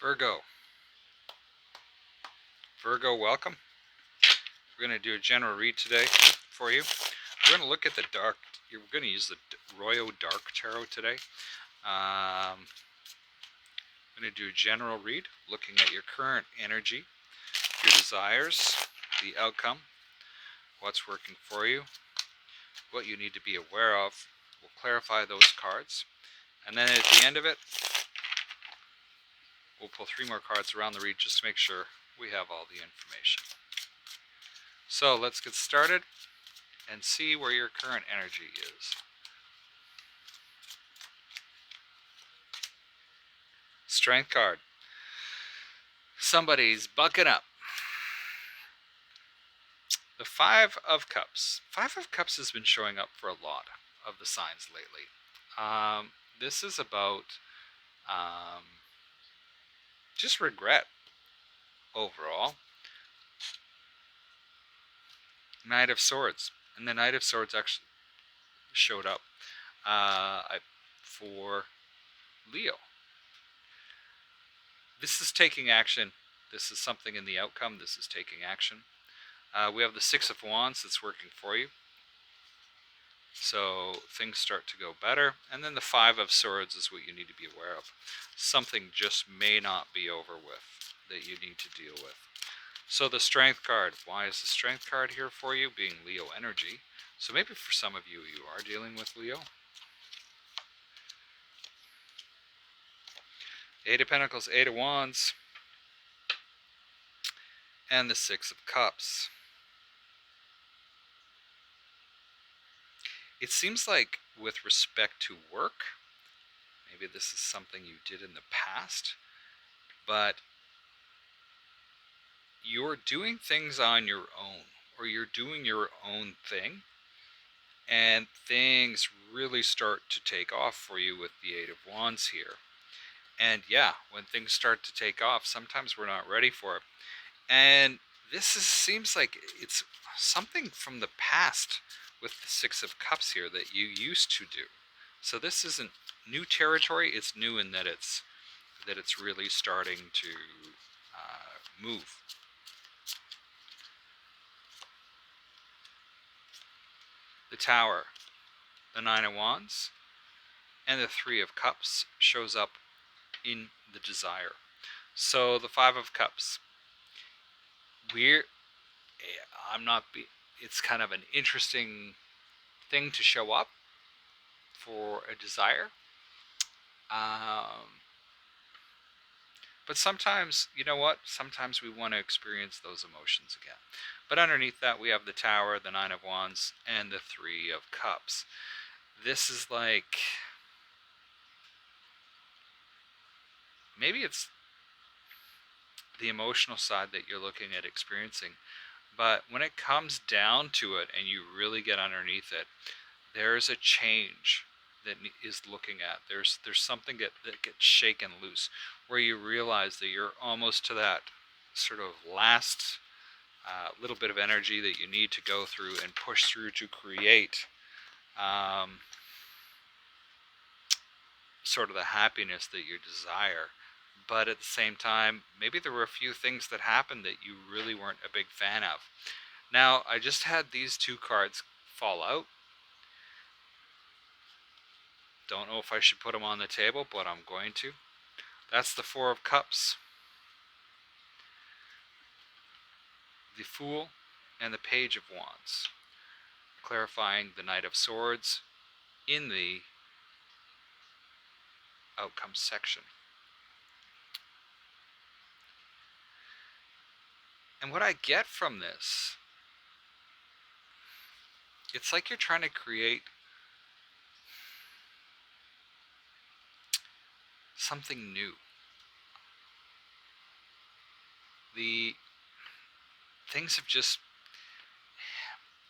Virgo. Virgo, welcome. We're going to do a general read today for you. We're going to look at the dark. You're going to use the Royal Dark Tarot today. I'm going to do a general read, looking at your current energy, your desires, the outcome, what's working for you, what you need to be aware of. We'll clarify those cards. And then at the end of it, we'll pull 3 more cards around the read just to make sure we have all the information. So let's get started and see where your current energy is. Strength card. Somebody's bucking up. The 5 of Cups. 5 of Cups has been showing up for a lot of the signs lately. This is about just regret overall. Knight of Swords. And the Knight of Swords actually showed up for Leo. This is taking action. This is something in the outcome. This is taking action. We have the 6 of Wands that's working for you. So things start to go better. And then the 5 of Swords is what you need to be aware of. Something just may not be over with that you need to deal with. So the Strength card. Why is the Strength card here for you? Being Leo energy. So maybe for some of you, you are dealing with Leo. 8 of Pentacles, 8 of Wands, and the 6 of Cups. It seems like with respect to work, maybe this is something you did in the past, but you're doing things on your own, or you're doing your own thing, and things really start to take off for you with the 8 of Wands here. And yeah, when things start to take off, sometimes we're not ready for it. And seems like it's something from the past with the 6 of Cups here that you used to do. So this isn't new territory. It's new in that it's really starting to move. The Tower, the 9 of Wands, and the 3 of Cups shows up in the desire. So the 5 of Cups. It's kind of an interesting thing to show up for a desire. But sometimes, you know what? Sometimes we want to experience those emotions again. But underneath that, we have the Tower, the 9 of Wands, and the 3 of Cups. This is like, maybe it's the emotional side that you're looking at experiencing. But when it comes down to it and you really get underneath it, there's a change that is looking at. There's something that gets shaken loose, where you realize that you're almost to that sort of last little bit of energy that you need to go through and push through to create sort of the happiness that you desire. But at the same time, maybe there were a few things that happened that you really weren't a big fan of. Now, I just had these 2 cards fall out. Don't know if I should put them on the table, but I'm going to. That's the 4 of Cups, the Fool, and the Page of Wands, clarifying the Knight of Swords in the outcome section. And what I get from this, it's like you're trying to create something new. The things have just,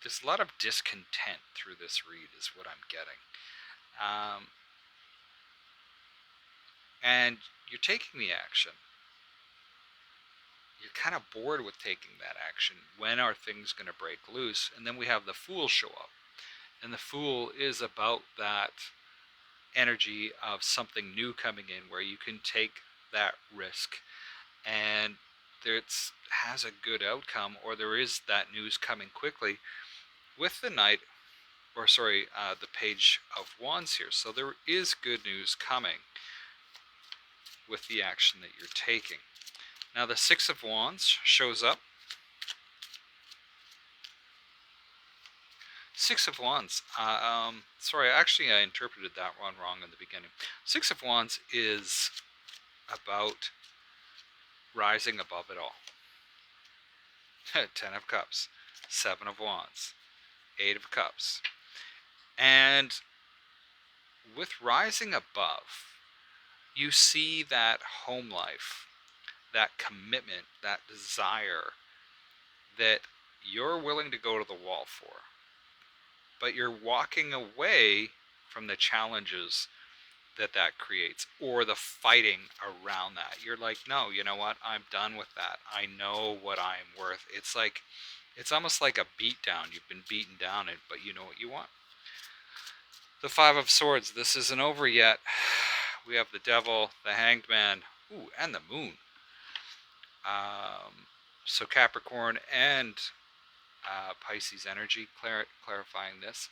there's a lot of discontent through this read is what I'm getting. And you're taking the action. You're kind of bored with taking that action. When are things going to break loose? And then we have the Fool show up. And the Fool is about that energy of something new coming in, where you can take that risk, and it has a good outcome, or there is that news coming quickly with the Knight, or sorry, the Page of Wands here. So there is good news coming with the action that you're taking. Now the Six of Wands shows up. Six of Wands. Sorry, actually I interpreted that one wrong in the beginning. Six of Wands is about rising above it all. Ten of Cups, Seven of Wands, Eight of Cups. And with rising above, you see that home life, that commitment, that desire that you're willing to go to the wall for. But you're walking away from the challenges that creates, or the fighting around that. You're like, no, you know what? I'm done with that. I know what I'm worth. It's like, it's almost like a beat down. You've been beaten down, but you know what you want. The Five of Swords. This isn't over yet. We have the Devil, the Hanged Man, ooh, and the Moon. So Capricorn and Pisces energy, clarifying this.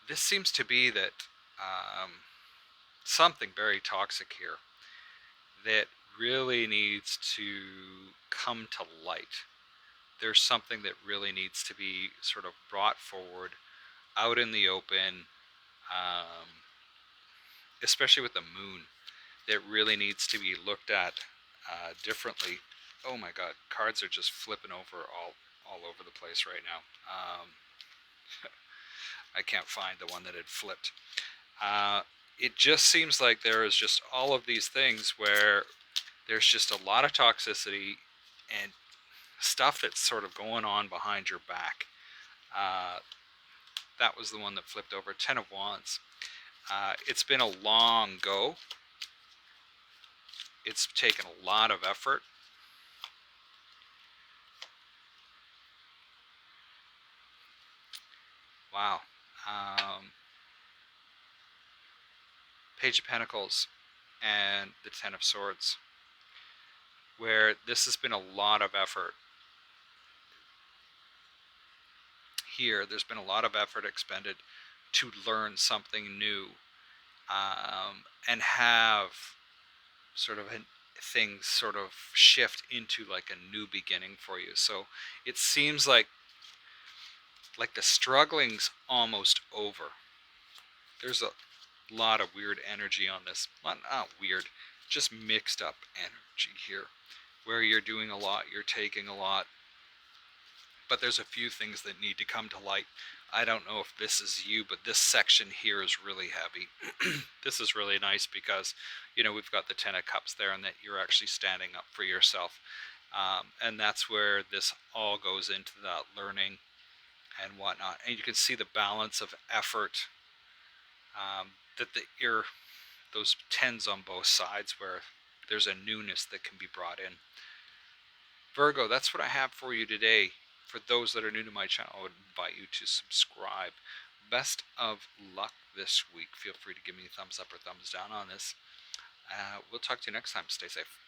This seems to be that something very toxic here that really needs to come to light. There's something that really needs to be sort of brought forward, out in the open, especially with the Moon, that really needs to be looked at differently. Oh my God, cards are just flipping over all over the place right now. I can't find the one that had flipped. It just seems like there is just all of these things where there's just a lot of toxicity and stuff that's sort of going on behind your back. That was the one that flipped over. Ten of Wands. It's been a long go. It's taken a lot of effort. Wow. Page of Pentacles and the Ten of Swords, where this has been a lot of effort. Here, there's been a lot of effort expended to learn something new, and have sort of things sort of shift into like a new beginning for you. So it seems like the struggling's almost over. There's a lot of weird energy on this. Not weird, just mixed up energy here, where you're doing a lot, you're taking a lot, but there's a few things that need to come to light. I don't know if this is you, but this section here is really heavy. This is really nice because, you know, we've got the Ten of Cups there, and that you're actually standing up for yourself. And that's where this all goes into that learning and whatnot. And you can see the balance of effort, that those tens on both sides, where there's a newness that can be brought in. Virgo, that's what I have for you today. For those that are new to my channel, I would invite you to subscribe. Best of luck this week. Feel free to give me a thumbs up or thumbs down on this. We'll talk to you next time. Stay safe.